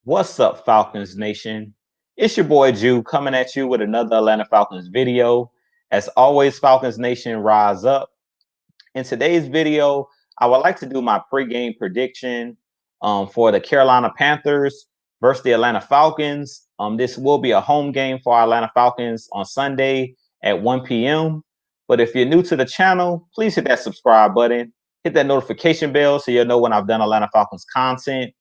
What's up, Falcons Nation? It's your boy Jew coming at you with another Atlanta Falcons video. As always, Falcons Nation, rise up. In today's video, I would like to do my pregame prediction for the Carolina Panthers versus the Atlanta Falcons. This will be a home game for our Atlanta Falcons on Sunday at 1 p.m. But if you're new to the channel, please hit that subscribe button, hit that notification bell so you'll know when I've done Atlanta Falcons content.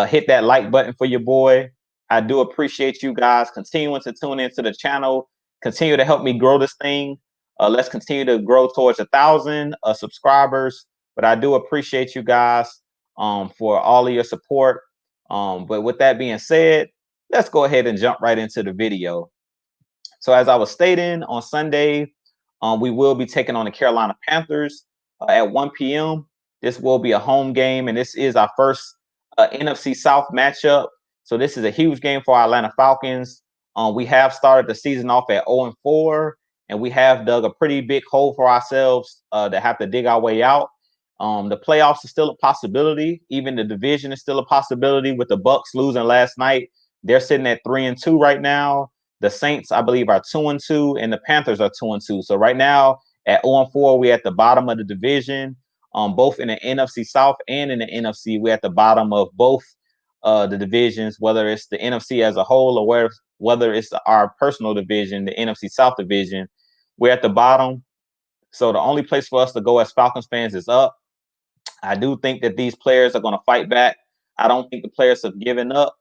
Hit that like button for your boy. I do appreciate you guys continuing to tune into the channel, continue to help me grow this thing. Let's continue to grow towards 1,000 subscribers. But I do appreciate you guys for all of your support. But with that being said, let's go ahead and jump right into the video. So as I was stating, on Sunday, we will be taking on the Carolina Panthers at 1 p.m. This will be a home game, and this is our first NFC South matchup. So this is a huge game for our Atlanta Falcons. We have started the season off at 0-4, and we have dug a pretty big hole for ourselves to have to dig our way out. The playoffs is still a possibility. Even the division is still a possibility with the Bucks losing last night. They're sitting at 3-2 right now. The Saints, I believe, are 2-2, and the Panthers are 2-2. So right now at 0-4, we're at the bottom of the division. Both in the NFC South and in the NFC, we're at the bottom of both the divisions, whether it's the NFC as a whole or whether it's our personal division, the NFC South division. We're at the bottom. So the only place for us to go as Falcons fans is up. I do think that these players are going to fight back. I don't think the players have given up.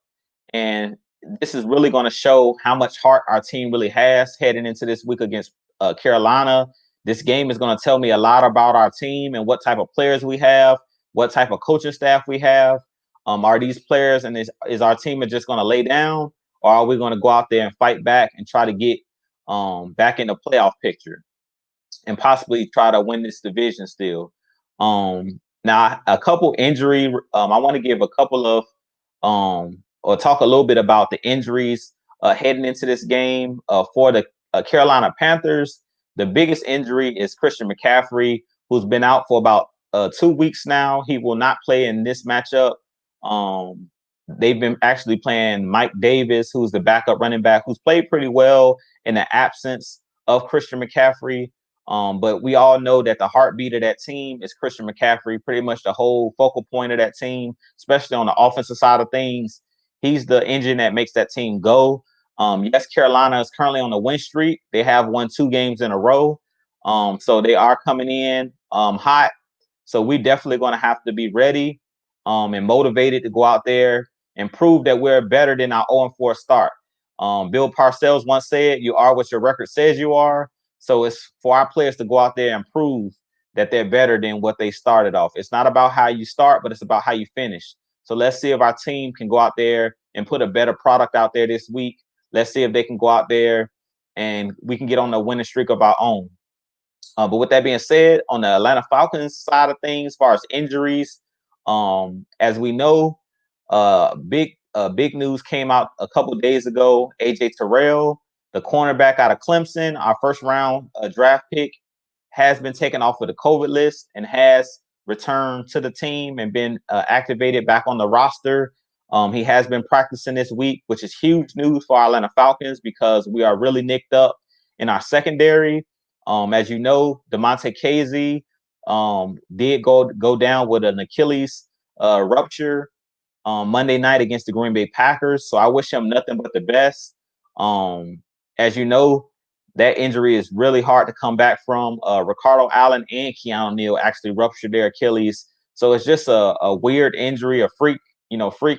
And this is really going to show how much heart our team really has heading into this week against Carolina. This game is going to tell me a lot about our team and what type of players we have, what type of coaching staff we have. Are these players and is our team just going to lay down, or are we going to go out there and fight back and try to get back in the playoff picture and possibly try to win this division still? Now, a couple injury. I want to give a couple of or talk a little bit about the injuries heading into this game for the Carolina Panthers. The biggest injury is Christian McCaffrey, who's been out for about 2 weeks now. He will not play in this matchup. They've been actually playing Mike Davis, who's the backup running back, who's played pretty well in the absence of Christian McCaffrey. But we all know that the heartbeat of that team is Christian McCaffrey, pretty much the whole focal point of that team, especially on the offensive side of things. He's the engine that makes that team go. Yes, Carolina is currently on the win streak. They have won 2 games in a row. So they are coming in hot. So we definitely going to have to be ready and motivated to go out there and prove that we're better than our 0-4 start. Bill Parcells once said, "You are what your record says you are." So it's for our players to go out there and prove that they're better than what they started off. It's not about how you start, but it's about how you finish. So let's see if our team can go out there and put a better product out there this week. Let's see if they can go out there and we can get on the winning streak of our own. But with that being said, on the Atlanta Falcons side of things, as far as injuries, as we know, big news came out a couple of days ago. AJ Terrell, the cornerback out of Clemson, our first round draft pick, has been taken off of the COVID list and has returned to the team and been activated back on the roster. He has been practicing this week, which is huge news for our Atlanta Falcons because we are really nicked up in our secondary. As you know, Demonte Casey did go down with an Achilles rupture Monday night against the Green Bay Packers. So I wish him nothing but the best. As you know, that injury is really hard to come back from. Ricardo Allen and Kean Neal actually ruptured their Achilles. So it's just a weird injury, a freak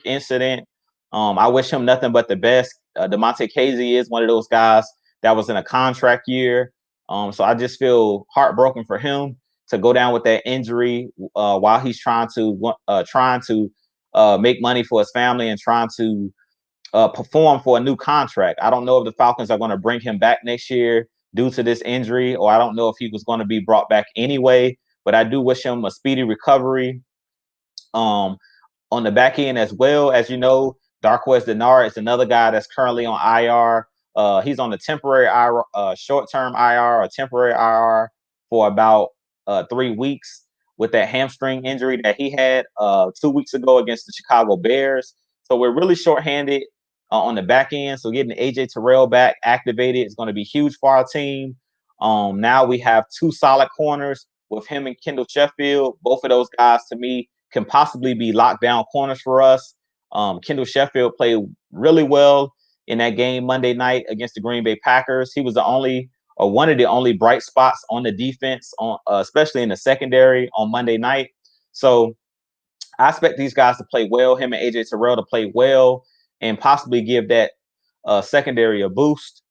incident. I wish him nothing but the best. Demonte Casey is one of those guys that was in a contract year. So I just feel heartbroken for him to go down with that injury while he's trying to make money for his family and trying to perform for a new contract. I don't know if the Falcons are going to bring him back next year due to this injury, or I don't know if he was going to be brought back anyway. But I do wish him a speedy recovery. On the back end as well, as you know, Darqueze Dennard is another guy that's currently on IR. He's on the temporary IR, short-term IR or temporary IR for about 3 weeks with that hamstring injury that he had 2 weeks ago against the Chicago Bears. So we're really shorthanded on the back end. So getting AJ Terrell back activated is going to be huge for our team. Now we have two solid corners with him and Kendall Sheffield. Both of those guys, to me, can possibly be lockdown corners for us. Kendall Sheffield played really well in that game Monday night against the Green Bay Packers. He was the only, or one of the only bright spots on the defense, on especially in the secondary on Monday night. So I expect these guys to play well, him and AJ Terrell to play well, and possibly give that secondary a boost.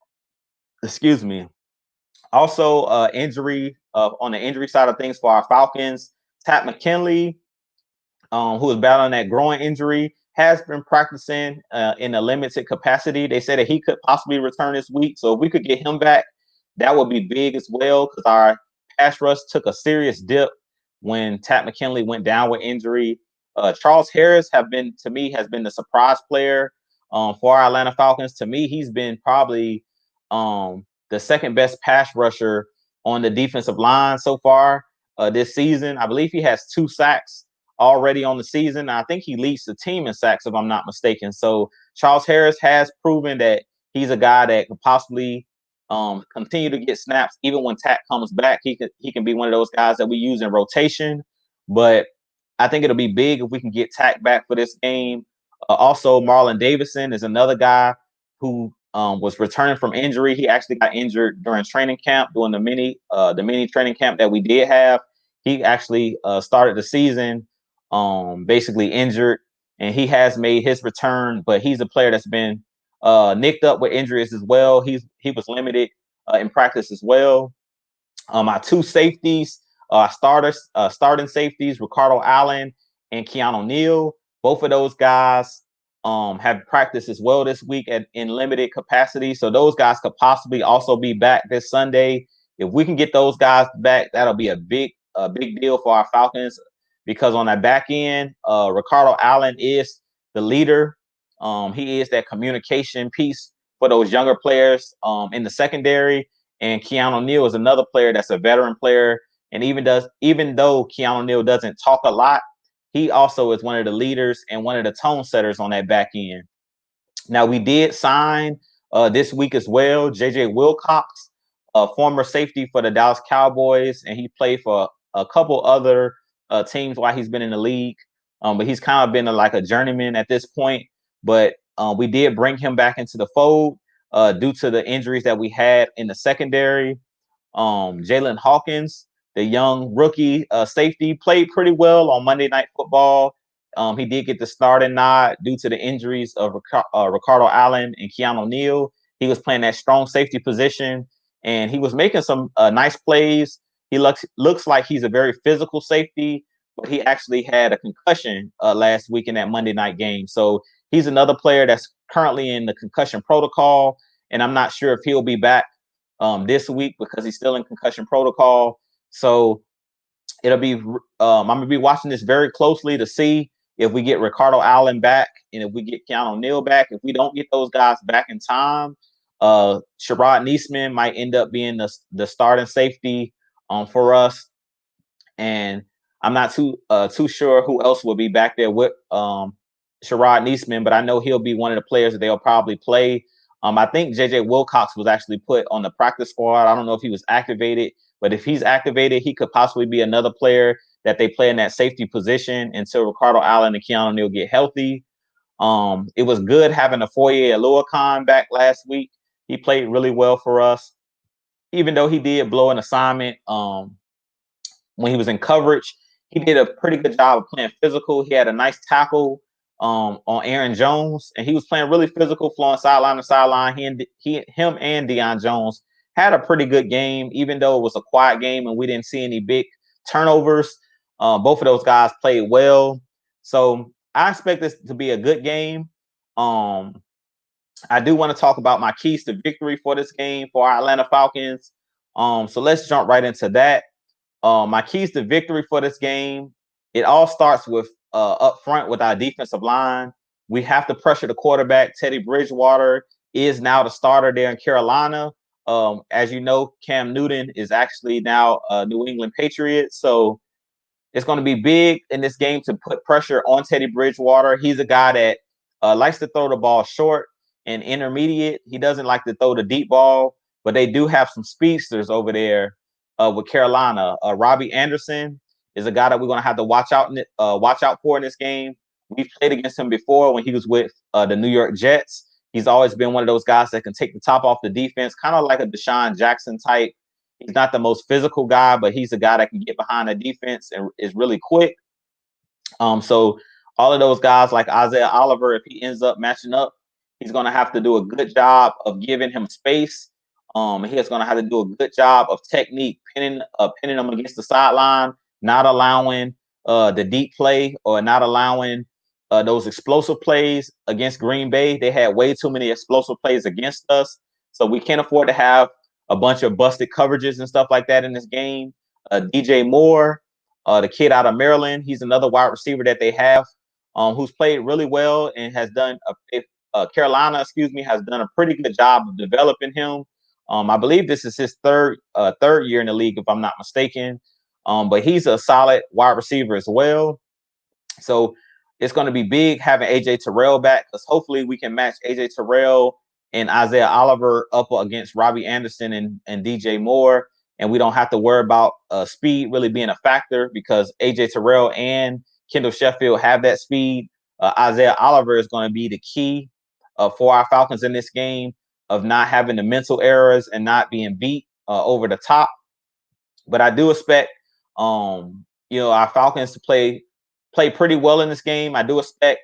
Excuse me. Also, injury on the injury side of things for our Falcons, Pat McKinley, who is battling that groin injury, has been practicing in a limited capacity. They said that he could possibly return this week. So if we could get him back, that would be big as well, because our pass rush took a serious dip when Pat McKinley went down with injury. Charles Harris has been the surprise player for our Atlanta Falcons. To me, he's been probably the second best pass rusher on the defensive line so far this season. I believe he has 2 sacks already on the season. I think he leads the team in sacks, if I'm not mistaken. So Charles Harris has proven that he's a guy that could possibly continue to get snaps even when Tack comes back. He can be one of those guys that we use in rotation. But I think it'll be big if we can get Tack back for this game. Also, Marlon Davidson is another guy who was returning from injury. He actually got injured during training camp, during the mini training camp that we did have. He actually started the season basically injured, and he has made his return, but he's a player that's been nicked up with injuries as well. He was limited in practice as well. My 2 safeties, starting safeties, Ricardo Allen and Kean O'Neal. Both of those guys have practiced as well this week in limited capacity. So those guys could possibly also be back this Sunday. If we can get those guys back, that'll be a big deal for our Falcons, because on that back end, Ricardo Allen is the leader. He is that communication piece for those younger players in the secondary. And Kean O'Neal is another player that's a veteran player. And even though Kean O'Neal doesn't talk a lot, he also is one of the leaders and one of the tone setters on that back end. Now, we did sign this week as well J.J. Wilcox, a former safety for the Dallas Cowboys, and he played for a couple other teams while he's been in the league. But he's kind of been like a journeyman at this point. But we did bring him back into the fold due to the injuries that we had in the secondary. Jalen Hawkins, the young rookie safety, played pretty well on Monday Night Football. He did get the starting nod due to the injuries of Ricardo Allen and Kean O'Neal. He was playing that strong safety position, and he was making some nice plays. He looks like he's a very physical safety, but he actually had a concussion last week in that Monday night game. So he's another player that's currently in the concussion protocol, and I'm not sure if he'll be back this week because he's still in concussion protocol. So it'll be I'm gonna be watching this very closely to see if we get Ricardo Allen back and if we get Kean O'Neal back. If we don't get those guys back in time, Sherrod Niesman might end up being the starting safety for us. And I'm not too sure who else will be back there with Sherrod Niesman, but I know he'll be one of the players that they'll probably play. I think J.J. Wilcox was actually put on the practice squad. I don't know if he was activated, but if he's activated, he could possibly be another player that they play in that safety position until Ricardo Allen and Kean O'Neal get healthy. It was good having Foye Oluokun back last week. He played really well for us, even though he did blow an assignment when he was in coverage. He did a pretty good job of playing physical. He had a nice tackle on Aaron Jones, and he was playing really physical, flowing sideline to sideline. Him and Deion Jones had a pretty good game, even though it was a quiet game and we didn't see any big turnovers. Both of those guys played well. So I expect this to be a good game. I do want to talk about my keys to victory for this game for our Atlanta Falcons. So let's jump right into that. My keys to victory for this game, it all starts with up front with our defensive line. We have to pressure the quarterback. Teddy Bridgewater is now the starter there in Carolina. As you know, Cam Newton is actually now a New England Patriot. So it's going to be big in this game to put pressure on Teddy Bridgewater. He's a guy that likes to throw the ball short and intermediate. He doesn't like to throw the deep ball, but they do have some speedsters over there with Carolina. Robbie Anderson is a guy that we're going to have to watch out for in this game. We've played against him before when he was with the New York Jets. He's always been one of those guys that can take the top off the defense, kind of like a Deshaun Jackson type. He's not the most physical guy, but he's a guy that can get behind the defense and is really quick. So all of those guys like Isaiah Oliver, if he ends up matching up, he's going to have to do a good job of giving him space. He's going to have to do a good job of technique, pinning him against the sideline, not allowing the deep play or not allowing those explosive plays against Green Bay. They had way too many explosive plays against us. So we can't afford to have a bunch of busted coverages and stuff like that in this game. DJ Moore, the kid out of Maryland, he's another wide receiver that they have who's played really well and has done Carolina, has done a pretty good job of developing him. I believe this is his third year in the league, if I'm not mistaken. But he's a solid wide receiver as well. So it's going to be big having AJ Terrell back, because hopefully we can match AJ Terrell and Isaiah Oliver up against Robbie Anderson and DJ Moore. And we don't have to worry about speed really being a factor, because AJ Terrell and Kendall Sheffield have that speed. Isaiah Oliver is going to be the key for our Falcons in this game, of not having the mental errors and not being beat over the top. But I do expect our Falcons to play pretty well in this game. I do expect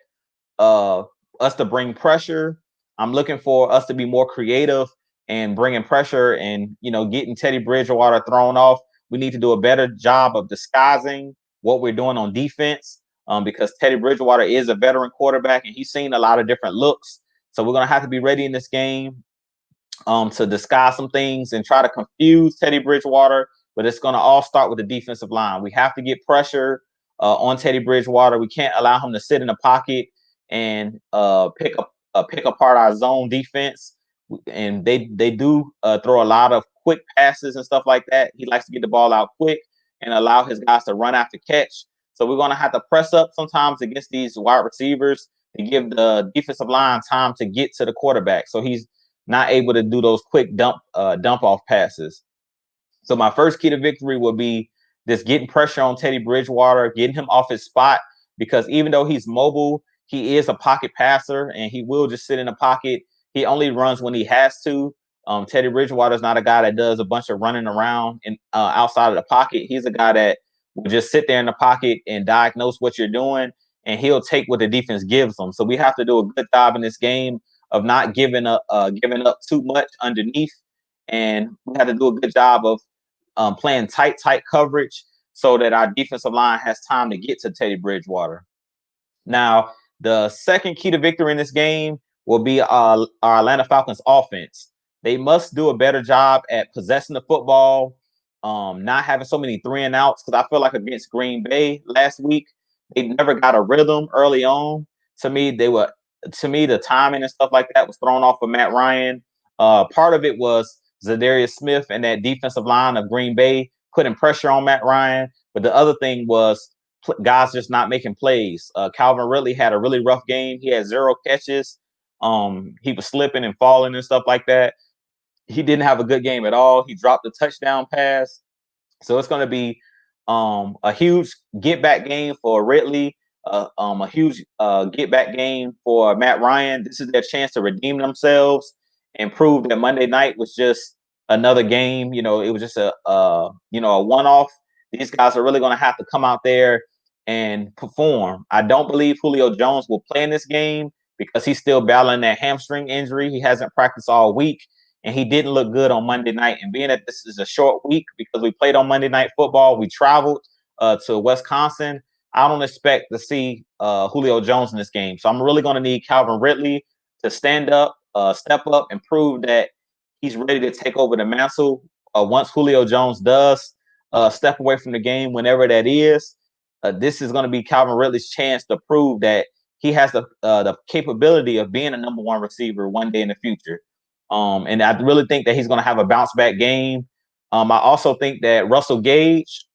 us to bring pressure. I'm looking for us to be more creative and bringing pressure and, getting Teddy Bridgewater thrown off. We need to do a better job of disguising what we're doing on defense because Teddy Bridgewater is a veteran quarterback and he's seen a lot of different looks. So we're going to have to be ready in this game to disguise some things and try to confuse Teddy Bridgewater. But it's going to all start with the defensive line. We have to get pressure on Teddy Bridgewater. We can't allow him to sit in the pocket and pick apart our zone defense. And they do throw a lot of quick passes and stuff like that. He likes to get the ball out quick and allow his guys to run after catch. So we're going to have to press up sometimes against these wide receivers to give the defensive line time to get to the quarterback, so he's not able to do those quick dump off passes. So my first key to victory will be just getting pressure on Teddy Bridgewater, getting him off his spot, because even though he's mobile, he is a pocket passer and he will just sit in the pocket. He only runs when he has to. Teddy Bridgewater is not a guy that does a bunch of running around and outside of the pocket. He's a guy that will just sit there in the pocket and diagnose what you're doing, and he'll take what the defense gives him. So we have to do a good job in this game of not giving up too much underneath, and we have to do a good job of playing tight coverage so that our defensive line has time to get to Teddy Bridgewater. Now, the second key to victory in this game will be our Atlanta Falcons offense. They must do a better job at possessing the football, not having so many 3 and outs, because I feel like against Green Bay last week, they never got a rhythm early on. To me, the timing and stuff like that was thrown off of Matt Ryan. Part of it was Zadarius Smith and that defensive line of Green Bay putting pressure on Matt Ryan. But the other thing was guys just not making plays. Calvin Ridley had a really rough game. He had 0 catches. He was slipping and falling and stuff like that. He didn't have a good game at all. He dropped a touchdown pass. So it's going to be a huge get-back game for Ridley, a huge get-back game for Matt Ryan. This is their chance to redeem themselves and prove that Monday night was just another game. It was just a one-off. These guys are really going to have to come out there and perform. I don't believe Julio Jones will play in this game because he's still battling that hamstring injury. He hasn't practiced all week, and he didn't look good on Monday night. And being that this is a short week because we played on Monday Night Football, we traveled to Wisconsin. I don't expect to see Julio Jones in this game. So I'm really going to need Calvin Ridley to stand up, step up, and prove that he's ready to take over the mantle once Julio Jones does step away from the game, whenever that is. This is going to be Calvin Ridley's chance to prove that he has the capability of being a number 1 receiver one day in the future. And I really think that he's going to have a bounce back game. I also think that Russell Gage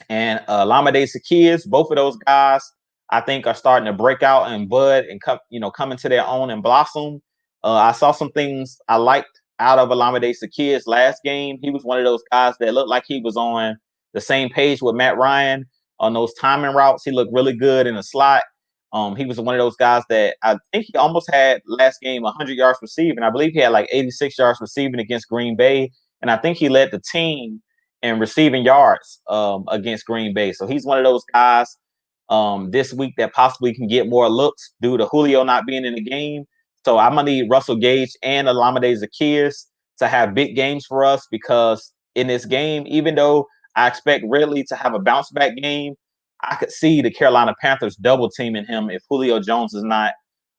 and Lamade Zaccheaus, both of those guys, I think are starting to break out and bud and come into their own and blossom. I saw some things I liked out of Olamide Zaccheaus last game. He was one of those guys that looked like he was on the same page with Matt Ryan on those timing routes. He looked really good in the slot. He was one of those guys that I think he almost had last game 100 yards receiving. I believe he had like 86 yards receiving against Green Bay, and I think he led the team in receiving yards against Green Bay. So he's one of those guys this week that possibly can get more looks due to Julio not being in the game. So I'm gonna need Russell Gage and Olamide Zaccheaus to have big games for us, because in this game, even though I expect Ridley to have a bounce back game, I could see the Carolina Panthers double teaming him if Julio Jones is not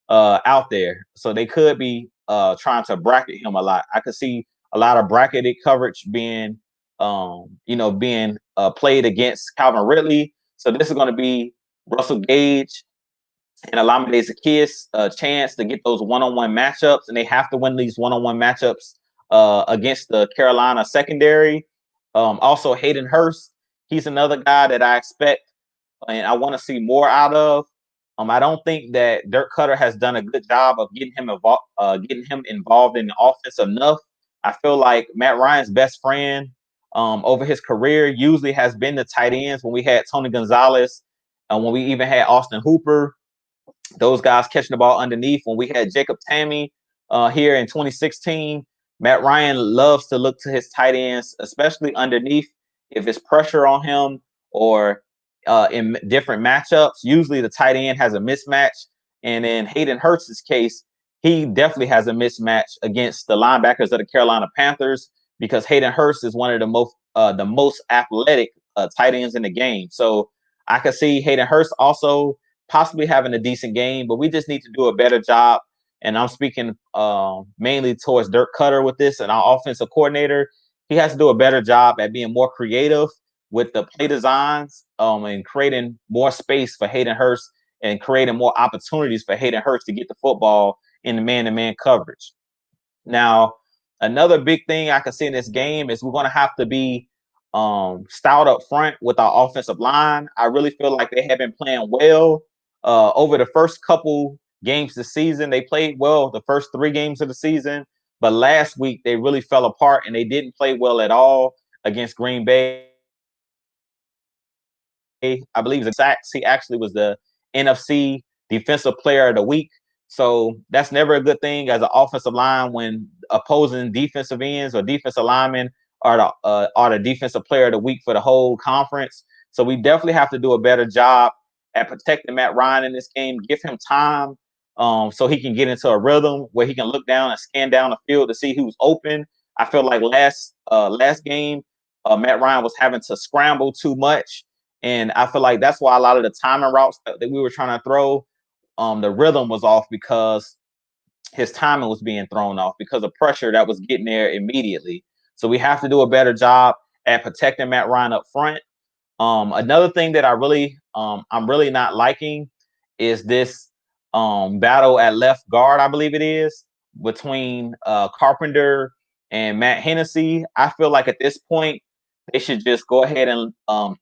out there. So they could be trying to bracket him a lot. I could see a lot of bracketed coverage being played against Calvin Ridley. So this is going to be Russell Gage and Olamide Zaccheaus a chance to get those one-on-one matchups, and they have to win these one-on-one matchups against the Carolina secondary. Also, Hayden Hurst, he's another guy that I expect and I want to see more out of. I don't think that Dirk Cutter has done a good job of getting him involved in the offense enough. I feel like Matt Ryan's best friend over his career usually has been the tight ends. When we had Tony Gonzalez, and when we even had Austin Hooper, those guys catching the ball underneath. When we had Jacob Tammy here in 2016, Matt Ryan loves to look to his tight ends, especially underneath, if it's pressure on him or in different matchups. Usually the tight end has a mismatch. And in Hayden Hurst's case, he definitely has a mismatch against the linebackers of the Carolina Panthers, because Hayden Hurst is one of the most athletic tight ends in the game. So I could see Hayden Hurst also possibly having a decent game, but we just need to do a better job. And I'm speaking mainly towards Dirk Cutter with this, and our offensive coordinator. He has to do a better job at being more creative with the play designs and creating more space for Hayden Hurst and creating more opportunities for Hayden Hurst to get the football in the man-to-man coverage. Now, another big thing I can see in this game is we're going to have to be stout up front with our offensive line. I really feel like they have been playing well over the first couple games this season. They played well the first 3 games of the season, but last week they really fell apart and they didn't play well at all against Green Bay. I believe the sacks. He actually was the NFC Defensive Player of the Week. So that's never a good thing as an offensive line when opposing defensive ends or defensive linemen are the defensive player of the week for the whole conference. So we definitely have to do a better job at protecting Matt Ryan in this game. Give him time so he can get into a rhythm where he can look down and scan down the field to see who's open. I feel like last game, Matt Ryan was having to scramble too much. And I feel like that's why a lot of the timing routes that we were trying to throw, the rhythm was off because his timing was being thrown off because of pressure that was getting there immediately. So we have to do a better job at protecting Matt Ryan up front. Another thing that I'm really not liking is this battle at left guard, I believe it is, between Carpenter and Matt Hennessy. I feel like at this point, they should just go ahead and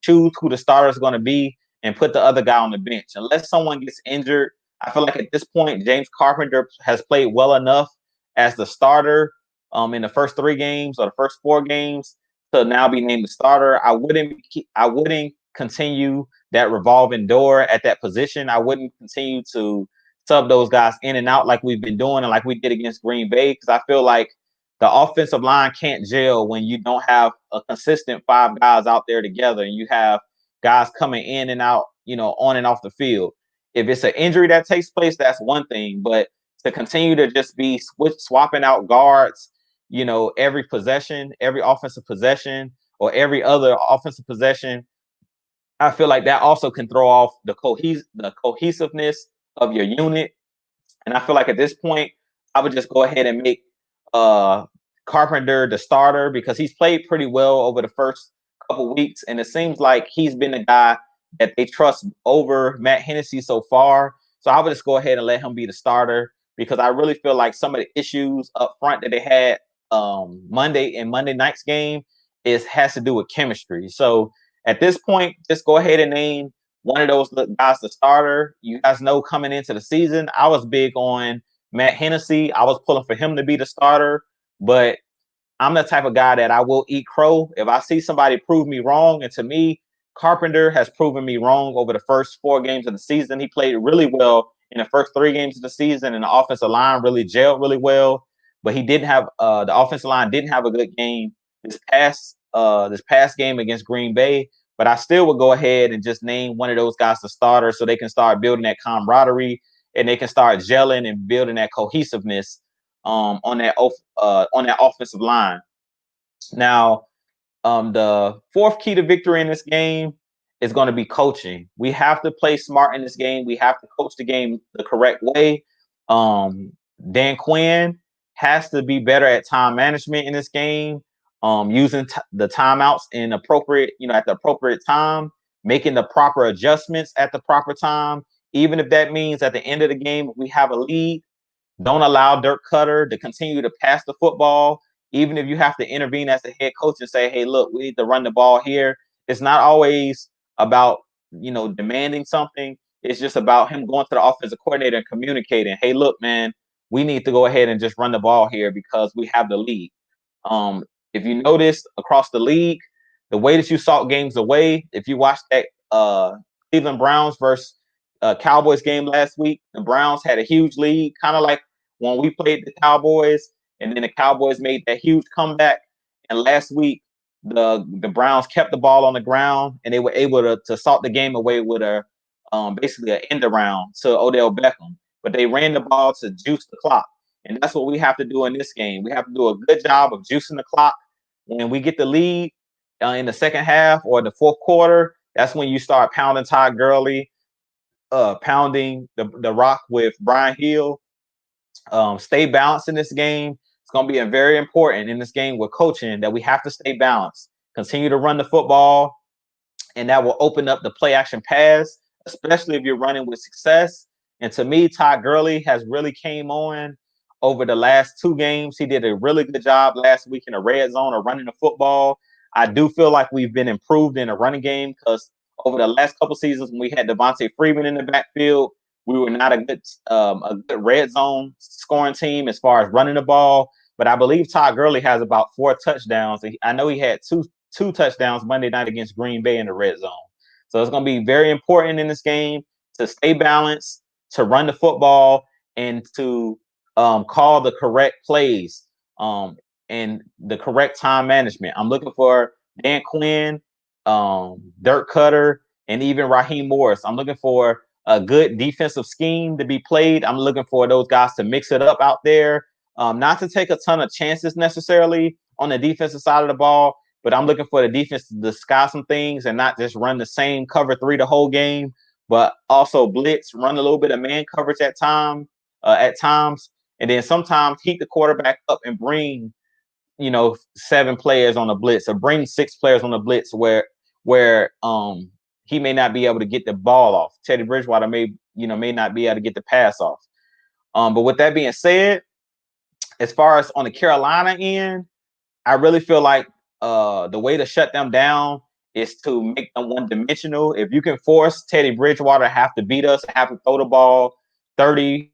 choose who the starter is going to be and put the other guy on the bench. Unless someone gets injured, I feel like at this point, James Carpenter has played well enough as the starter in the first 3 games or the first 4 games to now be named the starter. I wouldn't continue that revolving door at that position. I wouldn't continue to sub those guys in and out like we've been doing and like we did against Green Bay, because I feel like the offensive line can't gel when you don't have a consistent 5 guys out there together and you have guys coming in and out, on and off the field. If it's an injury that takes place, that's one thing, but to continue to just be swapping out guards, every possession, every offensive possession, or every other offensive possession, I feel like that also can throw off the cohesiveness of your unit. And I feel like at this point, I would just go ahead and make Carpenter the starter because he's played pretty well over the first couple weeks, and it seems like he's been the guy that they trust over Matt Hennessy so far. So I would just go ahead and let him be the starter because I really feel like some of the issues up front that they had Monday night's game has to do with chemistry. So at this point, just go ahead and name one of those guys, the starter. You guys know coming into the season, I was big on Matt Hennessy. I was pulling for him to be the starter, but I'm the type of guy that I will eat crow if I see somebody prove me wrong. And to me, Carpenter has proven me wrong over the first 4 games of the season. He played really well in the first 3 games of the season, and the offensive line really gelled really well. But he didn't have the offensive line didn't have a good game this past game against Green Bay. But I still would go ahead and just name one of those guys to starter so they can start building that camaraderie and they can start gelling and building that cohesiveness on that offensive line. Now, the fourth key to victory in this game is going to be coaching. We have to play smart in this game. We have to coach the game the correct way. Dan Quinn has to be better at time management in this game, using the timeouts in appropriate, at the appropriate time, making the proper adjustments at the proper time, even if that means at the end of the game we have a lead. Don't allow Dirk Cutter to continue to pass the football, even if you have to intervene as the head coach and say, hey, look, we need to run the ball here. It's not always about, demanding something. It's just about him going to the offensive coordinator and communicating, hey, look, man, we need to go ahead and just run the ball here because we have the lead. If you notice across the league, the way that you saw games away, if you watched that Cleveland Browns versus Cowboys game last week, the Browns had a huge lead, kind of like when we played the Cowboys, and then the Cowboys made that huge comeback. And last week, the Browns kept the ball on the ground, and they were able to salt the game away with basically an end around to Odell Beckham. But they ran the ball to juice the clock. And that's what we have to do in this game. We have to do a good job of juicing the clock. When we get the lead in the second half or the fourth quarter, that's when you start pounding Todd Gurley, pounding the rock with Brian Hill. Stay balanced in this game. It's going to be very important in this game with coaching that we have to stay balanced. Continue to run the football, and that will open up the play action pass, especially if you're running with success. And to me, Todd Gurley has really came on over the last 2 games. He did a really good job last week in the red zone of running the football. I do feel like we've been improved in the running game because over the last couple seasons when we had Devontae Freeman in the backfield, we were not a good red zone scoring team as far as running the ball. But I believe Todd Gurley has about 4 touchdowns. I know he had two touchdowns Monday night against Green Bay in the red zone. So it's going to be very important in this game to stay balanced, to run the football, and to call the correct plays and the correct time management. I'm looking for Dan Quinn, Dirk Cutter, and even Raheem Morris. I'm looking for a good defensive scheme to be played. I'm looking for those guys to mix it up out there, not to take a ton of chances necessarily on the defensive side of the ball, but I'm looking for the defense to disguise some things and not just run the same cover 3 the whole game, but also blitz, run a little bit of man coverage at times, and then sometimes heat the quarterback up and bring 7 players on the blitz or bring 6 players on the blitz where he may not be able to get the ball off. Teddy Bridgewater may not be able to get the pass off. But with that being said, as far as on the Carolina end, I really feel like the way to shut them down is to make them one-dimensional. If you can force Teddy Bridgewater to have to beat us, have to throw the ball 35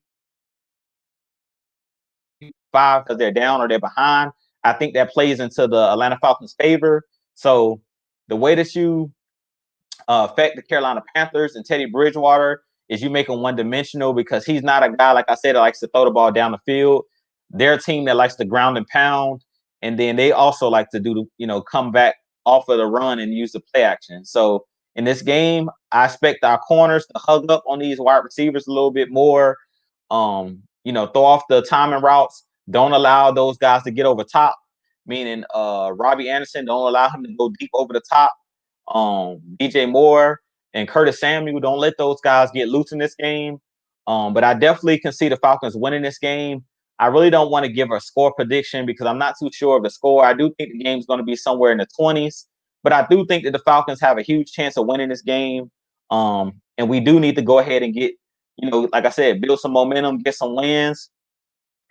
because they're down or they're behind, I think that plays into the Atlanta Falcons' favor. So the way that you affect the Carolina Panthers and Teddy Bridgewater is you make him one-dimensional because he's not a guy, like I said, that likes to throw the ball down the field. They're a team that likes to ground and pound, and then they also like to do come back off of the run and use the play action. So in this game, I expect our corners to hug up on these wide receivers a little bit more. Throw off the timing routes. Don't allow those guys to get over top. Meaning, Robbie Anderson, don't allow him to go deep over the top. DJ Moore and Curtis Samuel, don't let those guys get loose in this game. But I definitely can see the Falcons winning this game. I really don't want to give a score prediction because I'm not too sure of the score. I do think the game's going to be somewhere in the 20s, but I do think that the Falcons have a huge chance of winning this game. And we do need to go ahead and get, like I said, build some momentum, get some wins.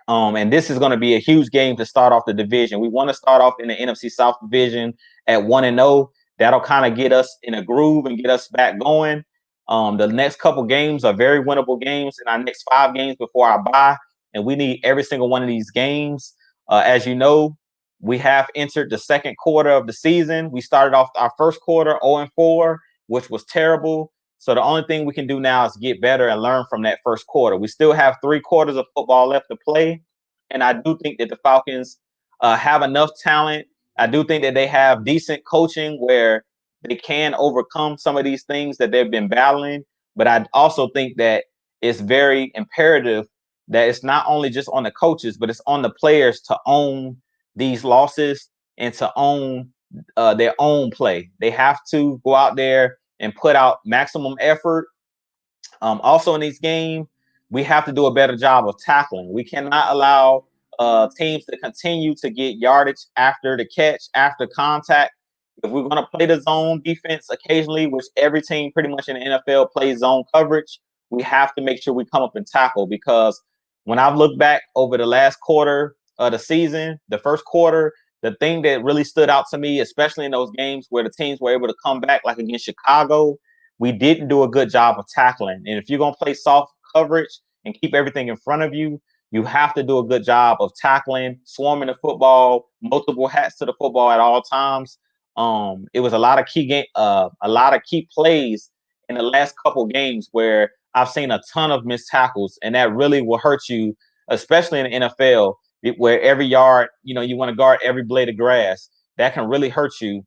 And this is going to be a huge game to start off the division. We want to start off in the NFC South division at 1-0. That'll kind of get us in a groove and get us back going. The next couple games are very winnable games in our next 5 games before our bye, and we need every single one of these games. As you know, we have entered the second quarter of the season. We started off our first quarter 0-4, which was terrible. So the only thing we can do now is get better and learn from that first quarter. We still have 3 quarters of football left to play, and I do think that the Falcons have enough talent. I do think that they have decent coaching where they can overcome some of these things that they've been battling. But I also think that it's very imperative that it's not only just on the coaches, but it's on the players to own these losses and to own their own play. They have to go out there and put out maximum effort. Also in this game, we have to do a better job of tackling. We cannot allow teams to continue to get yardage after the catch, after contact. If we're going to play the zone defense occasionally, which every team pretty much in the NFL plays zone coverage, we have to make sure we come up and tackle, because when I've looked back over the last quarter of the season, the first quarter, the thing that really stood out to me, especially in those games where the teams were able to come back, like against Chicago, we didn't do a good job of tackling. And if you're going to play soft coverage and keep everything in front of you, you have to do a good job of tackling, swarming the football, multiple hats to the football at all times. It was a lot of key plays in the last couple games where I've seen a ton of missed tackles, and that really will hurt you, especially in the NFL, where every yard, you want to guard every blade of grass. That can really hurt you.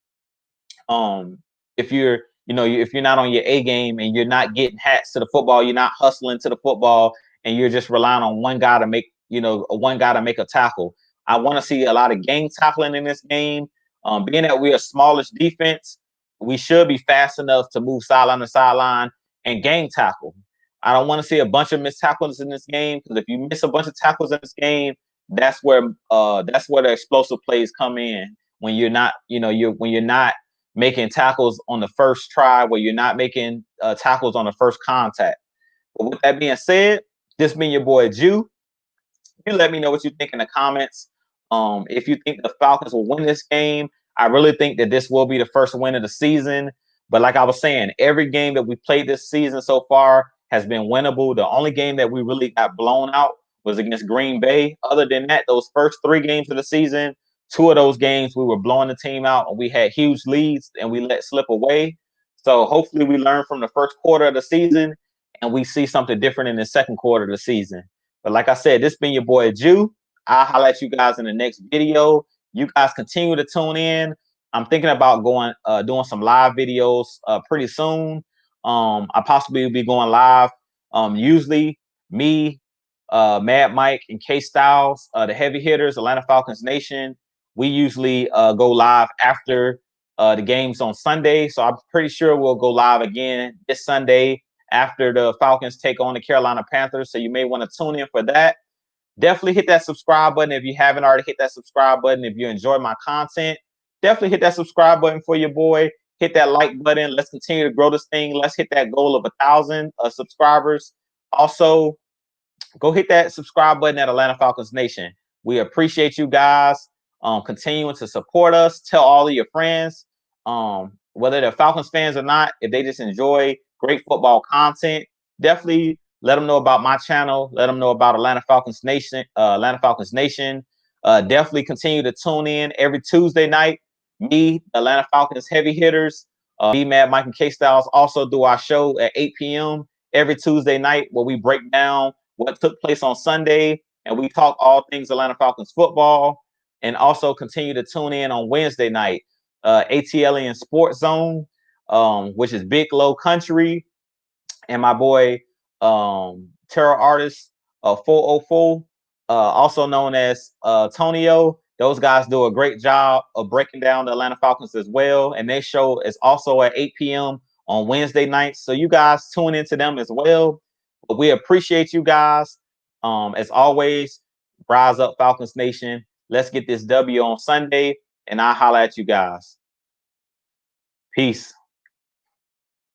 If you're if you're not on your A game and you're not getting hats to the football, you're not hustling to the football, and you're just relying on one guy to make a tackle. I want to see a lot of gang tackling in this game. Being that we're a smallish defense, we should be fast enough to move sideline to sideline and gang tackle. I don't want to see a bunch of missed tackles in this game, because if you miss a bunch of tackles in this game, that's where the explosive plays come in. When you're not making tackles on the first try, where you're not making tackles on the first contact. But with that being said, this been your boy Jew. You let me know what you think in the comments. If you think the Falcons will win this game, I really think that this will be the first win of the season. But like I was saying, every game that we played this season so far has been winnable. The only game that we really got blown out was against Green Bay. Other than that, those first 3 games of the season, 2 of those games we were blowing the team out, and we had huge leads and we let slip away. So hopefully we learn from the first quarter of the season and we see something different in the second quarter of the season. But like I said, this been your boy Jew. I'll holler at you guys in the next video. You guys continue to tune in. I'm thinking about doing some live videos pretty soon. I possibly will be going live. Usually me, Mad Mike, and K Styles, the heavy hitters, Atlanta Falcons Nation, we usually go live after the games on Sunday. So I'm pretty sure we'll go live again this Sunday after the Falcons take on the Carolina Panthers. So you may want to tune in for that. Definitely hit that subscribe button if you haven't already hit that subscribe button. If you enjoy my content, definitely hit that subscribe button for your boy. Hit that like button. Let's continue to grow this thing. Let's hit that goal of 1,000 subscribers. Also, go hit that subscribe button at Atlanta Falcons Nation. We appreciate you guys continuing to support us. Tell all of your friends, whether they're Falcons fans or not, if they just enjoy great football content, definitely let them know about my channel. Let them know about Atlanta Falcons Nation. Definitely continue to tune in every Tuesday night. Me, Atlanta Falcons heavy hitters, me, Mad Mike, and K Styles also do our show at 8 p.m. every Tuesday night, where we break down what took place on Sunday and we talk all things Atlanta Falcons football. And also continue to tune in on Wednesday night, ATLian Sports Zone, which is Big Low Country, and my boy terror artist 404, also known as Tonio. Those guys do a great job of breaking down the Atlanta Falcons as well, and their show is also at 8 p.m. on Wednesday nights. So you guys tune into them as well. But we appreciate you guys. As always, rise up, Falcons Nation. Let's get this W on Sunday, and I'll holler at you guys. Peace.